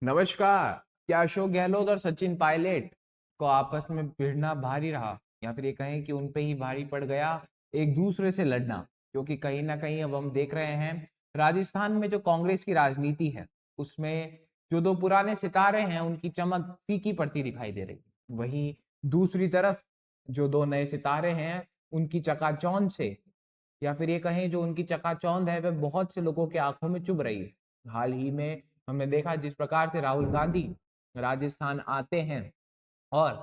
नमस्कार। क्या अशोक गहलोत और सचिन पायलट को आपस में भिड़ना भारी रहा या फिर ये कहें कि उन पे ही भारी पड़ गया एक दूसरे से लड़ना? क्योंकि कहीं ना कहीं अब हम देख रहे हैं राजस्थान में जो कांग्रेस की राजनीति है उसमें जो दो पुराने सितारे हैं उनकी चमक फीकी पड़ती दिखाई दे रही। वहीं दूसरी तरफ जो दो नए सितारे हैं उनकी चकाचौंध से या फिर ये कहें जो उनकी चकाचौंध है वह बहुत से लोगों के आंखों में चुभ रही है। हाल ही में हमने देखा जिस प्रकार से राहुल गांधी राजस्थान आते हैं और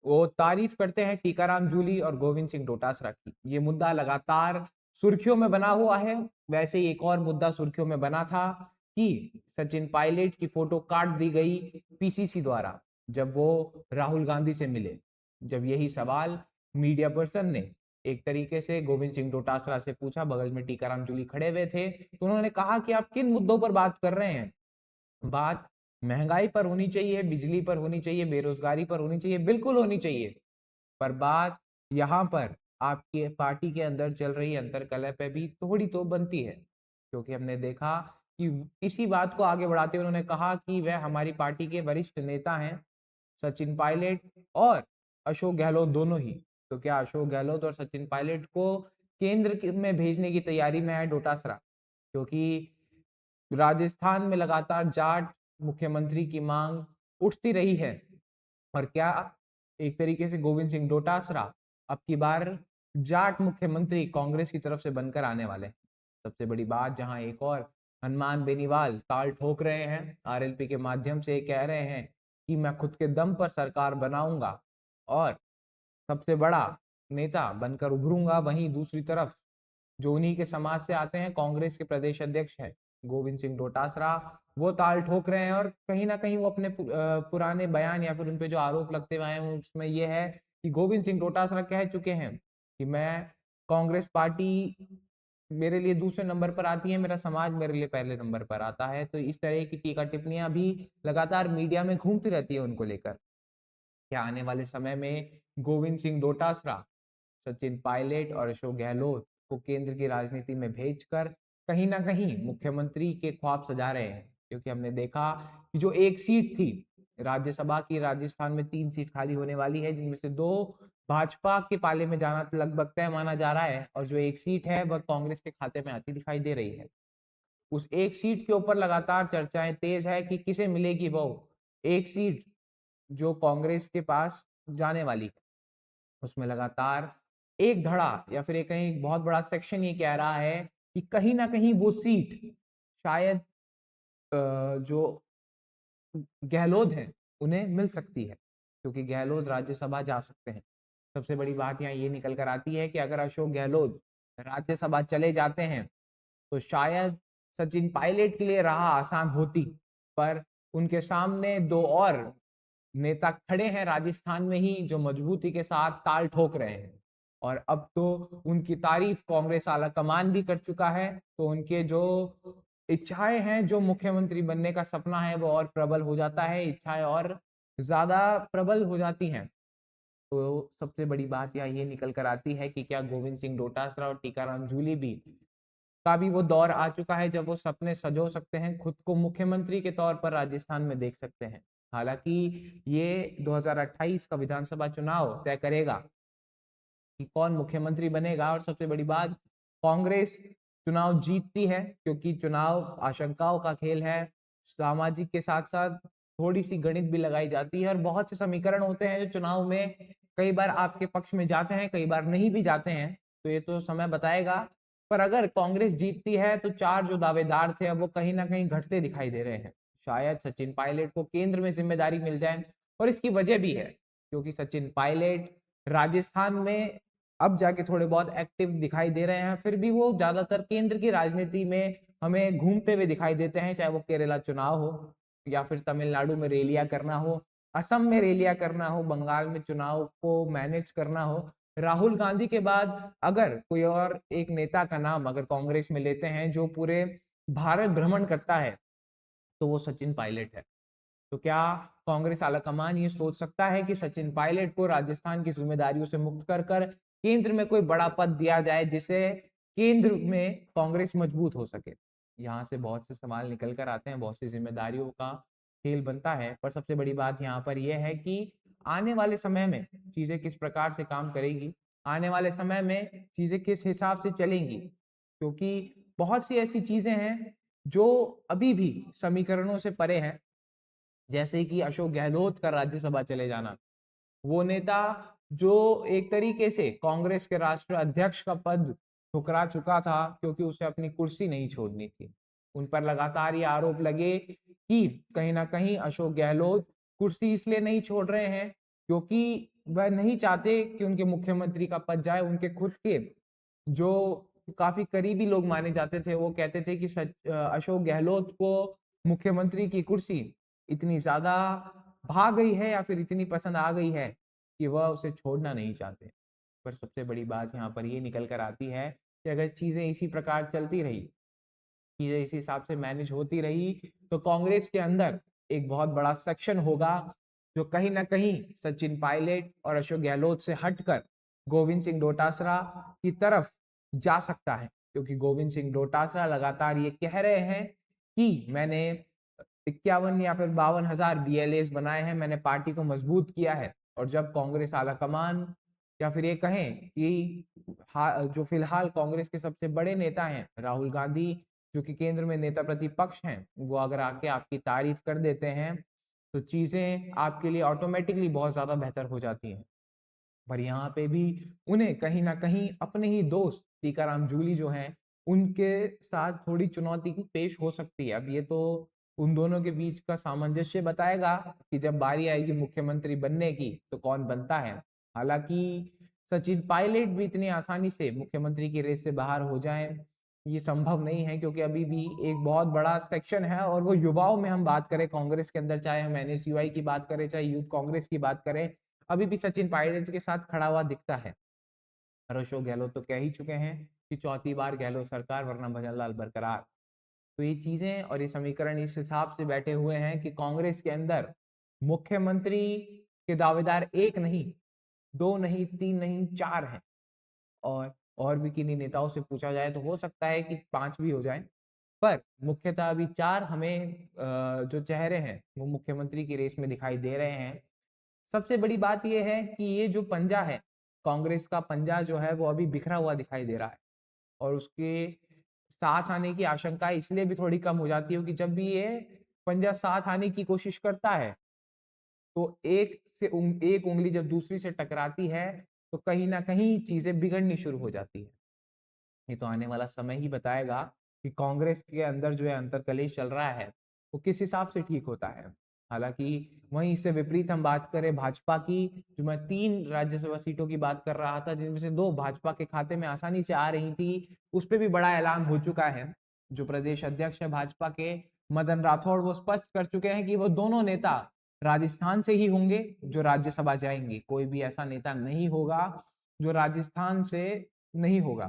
वो तारीफ करते हैं टीकाराम जूली और गोविंद सिंह डोटासरा की। ये मुद्दा लगातार सुर्खियों में बना हुआ है। वैसे ही एक और मुद्दा सुर्खियों में बना था कि सचिन पायलट की फोटो काट दी गई पीसीसी द्वारा जब वो राहुल गांधी से मिले। जब यही सवाल मीडिया पर्सन ने एक तरीके से गोविंद सिंह डोटासरा से पूछा, बगल में टीकाराम जूली खड़े हुए थे, तो उन्होंने कहा कि आप किन मुद्दों पर बात कर रहे हैं? बात महंगाई पर होनी चाहिए, बिजली पर होनी चाहिए, बेरोजगारी पर होनी चाहिए, बिल्कुल होनी चाहिए। पर बात यहाँ पर आपकी पार्टी के अंदर चल रही अंतर्कलह पे भी थोड़ी तो बनती है। क्योंकि हमने देखा कि इसी बात को आगे बढ़ाते हुए उन्होंने कहा कि वह हमारी पार्टी के वरिष्ठ नेता हैं सचिन पायलट और अशोक गहलोत दोनों ही। तो क्या अशोक गहलोत और सचिन पायलट को केंद्र में भेजने की तैयारी में है डोटासरा? क्योंकि राजस्थान में लगातार जाट मुख्यमंत्री की मांग उठती रही है। और क्या एक तरीके से गोविंद सिंह डोटासरा अब की बार जाट मुख्यमंत्री कांग्रेस की तरफ से बनकर आने वाले हैं? सबसे बड़ी बात जहां एक और हनुमान बेनीवाल ताल ठोक रहे हैं, आरएलपी के माध्यम से कह रहे हैं कि मैं खुद के दम पर सरकार बनाऊंगा और सबसे बड़ा नेता बनकर उभरूंगा। वहीं दूसरी तरफ जो उन्हीं के समाज से आते हैं, कांग्रेस के प्रदेश अध्यक्ष है गोविंद सिंह डोटासरा, वो ताल ठोक रहे हैं और कहीं ना कहीं वो अपने पुराने बयान या फिर उन पे जो आरोप लगते हुए हैं उसमें ये है कि गोविंद सिंह डोटासरा कह चुके हैं कि मैं कांग्रेस पार्टी मेरे लिए दूसरे नंबर पर आती है, मेरा समाज मेरे लिए पहले नंबर पर आता है। तो इस तरह की टीका टिप्पणियां भी लगातार मीडिया में घूमती रहती है उनको लेकर। क्या आने वाले समय में गोविंद सिंह डोटासरा सचिन पायलट और अशोक गहलोत को केंद्र की राजनीति में भेजकर कहीं ना कहीं मुख्यमंत्री के ख्वाब सजा रहे हैं? क्योंकि हमने देखा कि जो एक सीट थी राज्यसभा की, राजस्थान में 3 सीट खाली होने वाली है जिनमें से 2 भाजपा के पाले में जाना तो लगभग तय माना जा रहा है और जो एक सीट है वह कांग्रेस के खाते में आती दिखाई दे रही है। उस एक सीट के ऊपर लगातार चर्चाएं तेज है कि किसे मिलेगी वो एक सीट जो कांग्रेस के पास जाने वाली है। उसमें लगातार एक धड़ा या फिर एक कहीं बहुत बड़ा सेक्शन ये कह रहा है कि कहीं ना कहीं वो सीट शायद जो गहलोत हैं उन्हें मिल सकती है, क्योंकि गहलोत राज्यसभा जा सकते हैं। सबसे बड़ी बात यहाँ ये निकल कर आती है कि अगर अशोक गहलोत राज्यसभा चले जाते हैं तो शायद सचिन पायलट के लिए राह आसान होती, पर उनके सामने 2 और नेता खड़े हैं राजस्थान में ही जो मजबूती के साथ ताल ठोक रहे हैं। और अब तो उनकी तारीफ कांग्रेस आला कमान भी कर चुका है। तो उनके जो इच्छाएं हैं, जो मुख्यमंत्री बनने का सपना है वो और प्रबल हो जाता है, इच्छाएं और ज्यादा प्रबल हो जाती हैं। तो सबसे बड़ी बात यहाँ ये निकल कर आती है कि क्या गोविंद सिंह डोटासरा और टीकाराम जूली भी का भी वो दौर आ चुका है जब वो सपने सजो सकते हैं, खुद को मुख्यमंत्री के तौर पर राजस्थान में देख सकते हैं। हालांकि ये 2028 का विधानसभा चुनाव तय करेगा कि कौन मुख्यमंत्री बनेगा। और सबसे बड़ी बात, कांग्रेस चुनाव जीतती है क्योंकि चुनाव आशंकाओं का खेल है। सामाजिक के साथ साथ थोड़ी सी गणित भी लगाई जाती है और बहुत से समीकरण होते हैं जो चुनाव में कई बार आपके पक्ष में जाते हैं, कई बार नहीं भी जाते हैं। तो ये तो समय बताएगा। पर अगर कांग्रेस जीतती है तो 4 जो दावेदार थे अब वो कहीं ना कहीं घटते दिखाई दे रहे हैं। शायद सचिन पायलट को केंद्र में जिम्मेदारी मिल जाए और इसकी वजह भी है क्योंकि सचिन पायलट राजस्थान में अब जाके थोड़े बहुत एक्टिव दिखाई दे रहे हैं, फिर भी वो ज्यादातर केंद्र की राजनीति में हमें घूमते हुए दिखाई देते हैं, चाहे वो केरला चुनाव हो या फिर तमिलनाडु में रैलियां करना हो, असम में रैलियां करना हो, बंगाल में चुनाव को मैनेज करना हो। राहुल गांधी के बाद अगर कोई और एक नेता का नाम अगर कांग्रेस में लेते हैं जो पूरे भारत भ्रमण करता है तो वो सचिन पायलट है। तो क्या कांग्रेस आलाकमान ये सोच सकता है कि सचिन पायलट को राजस्थान की जिम्मेदारियों से मुक्त कर कर केंद्र में कोई बड़ा पद दिया जाए जिससे केंद्र में कांग्रेस मजबूत हो सके? यहाँ से बहुत से सवाल निकल कर आते हैं, बहुत सी जिम्मेदारियों का खेल बनता है। पर सबसे बड़ी बात यहाँ पर यह है कि आने वाले समय में चीजें किस प्रकार से काम करेगी, आने वाले समय में चीजें किस हिसाब से चलेंगी, क्योंकि बहुत सी ऐसी चीजें हैं जो अभी भी समीकरणों से परे हैं। जैसे कि अशोक गहलोत का राज्यसभा चले जाना, वो नेता जो एक तरीके से कांग्रेस के राष्ट्रीय अध्यक्ष का पद ठुकरा चुका था क्योंकि उसे अपनी कुर्सी नहीं छोड़नी थी। उन पर लगातार ये आरोप लगे कि कहीं ना कहीं अशोक गहलोत कुर्सी इसलिए नहीं छोड़ रहे हैं क्योंकि वह नहीं चाहते कि उनके मुख्यमंत्री का पद जाए। उनके खुद के जो काफी करीबी लोग माने जाते थे वो कहते थे कि अशोक गहलोत को मुख्यमंत्री की कुर्सी इतनी ज्यादा भा गई है या फिर इतनी पसंद आ गई है कि वह उसे छोड़ना नहीं चाहते। पर सबसे बड़ी बात यहाँ पर ये निकल कर आती है कि अगर चीजें इसी प्रकार चलती रही, चीजें इसी हिसाब से मैनेज होती रही, तो कांग्रेस के अंदर एक बहुत बड़ा सेक्शन होगा जो कहीं ना कहीं सचिन पायलट और अशोक गहलोत से हटकर गोविंद सिंह डोटासरा की तरफ जा सकता है। क्योंकि गोविंद सिंह डोटासरा लगातार ये कह रहे हैं कि मैंने 51 या फिर 52,000 BLAs बनाए हैं, मैंने पार्टी को मजबूत किया है। और जब कांग्रेस आलाकमान या फिर ये कहें कि जो फिलहाल कांग्रेस के सबसे बड़े नेता हैं राहुल गांधी, जो कि केंद्र में नेता प्रतिपक्ष हैं, वो अगर आके आपकी तारीफ कर देते हैं तो चीजें आपके लिए ऑटोमेटिकली बहुत ज्यादा बेहतर हो जाती हैं। पर यहाँ पे भी उन्हें कहीं ना कहीं अपने ही दोस्त टीकाराम जूली जो हैं उनके साथ थोड़ी चुनौती की पेश हो सकती है। अब ये तो उन दोनों के बीच का सामंजस्य बताएगा कि जब बारी आएगी मुख्यमंत्री बनने की तो कौन बनता है। हालांकि सचिन पायलट भी इतनी आसानी से मुख्यमंत्री की रेस से बाहर हो जाएं ये संभव नहीं है, क्योंकि अभी भी एक बहुत बड़ा सेक्शन है और वो युवाओं में हम बात करें कांग्रेस के अंदर, चाहे हम NSUI की बात करें चाहे यूथ कांग्रेस की बात करें, अभी भी सचिन पायलट के साथ खड़ा हुआ दिखता है। और अशोक गहलोत तो कह ही चुके हैं कि चौथी बार गहलोत सरकार वरना भजनलाल बरकरार। तो ये चीजें और ये समीकरण इस हिसाब से बैठे हुए हैं कि कांग्रेस के अंदर मुख्यमंत्री के दावेदार एक नहीं, दो नहीं, तीन नहीं, चार हैं। और भी किन्हीं नेताओं से पूछा जाए तो हो सकता है कि पांच भी हो जाए। पर मुख्यतः अभी चार हमें जो चेहरे हैं वो मुख्यमंत्री की रेस में दिखाई दे रहे हैं। सबसे बड़ी बात यह है कि ये जो पंजा है, कांग्रेस का पंजा जो है वो अभी बिखरा हुआ दिखाई दे रहा है। और उसके साथ आने की आशंका इसलिए भी थोड़ी कम हो जाती है कि जब भी ये पंजा साथ आने की कोशिश करता है तो एक उंगली जब दूसरी से टकराती है तो कहीं ना कहीं चीजें बिगड़नी शुरू हो जाती है। ये तो आने वाला समय ही बताएगा कि कांग्रेस के अंदर जो है अंतर्कलेश चल रहा है वो किस हिसाब से ठीक होता है। हालांकि वहीं इससे विपरीत हम बात करें भाजपा की, जो मैं 3 राज्यसभा सीटों की बात कर रहा था जिनमें से 2 भाजपा के खाते में आसानी से आ रही थी, उस पर भी बड़ा ऐलान हो चुका है। जो प्रदेश अध्यक्ष है भाजपा के मदन राठौड़, वो स्पष्ट कर चुके हैं कि वो दोनों नेता राजस्थान से ही होंगे जो राज्यसभा जाएंगे। कोई भी ऐसा नेता नहीं होगा जो राजस्थान से नहीं होगा।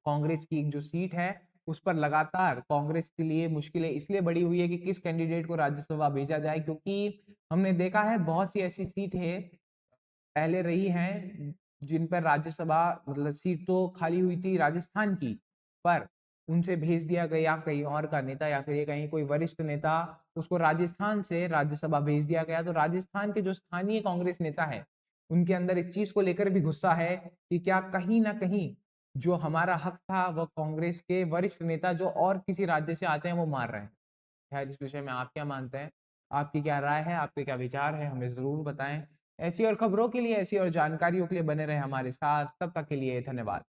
कांग्रेस की एक जो सीट है उस पर लगातार कांग्रेस के लिए मुश्किलें इसलिए बढ़ी हुई है कि किस कैंडिडेट को राज्यसभा भेजा जाए, क्योंकि हमने देखा है बहुत सी ऐसी सीटें पहले रही हैं जिन पर राज्यसभा मतलब सीट तो खाली हुई थी राजस्थान की, पर उनसे भेज दिया गया कहीं और का नेता या फिर ये कहीं कोई वरिष्ठ नेता, उसको राजस्थान से राज्यसभा भेज दिया गया। तो राजस्थान के जो स्थानीय कांग्रेस नेता है उनके अंदर इस चीज को लेकर भी गुस्सा है कि क्या कहीं ना कहीं जो हमारा हक था वह कांग्रेस के वरिष्ठ नेता जो और किसी राज्य से आते हैं वो मार रहे हैं। खैर, इस विषय में आप क्या मानते हैं, आपकी क्या राय है, आपके क्या विचार है, हमें जरूर बताएं। ऐसी और खबरों के लिए, ऐसी और जानकारियों के लिए बने रहे हमारे साथ। तब तक के लिए धन्यवाद।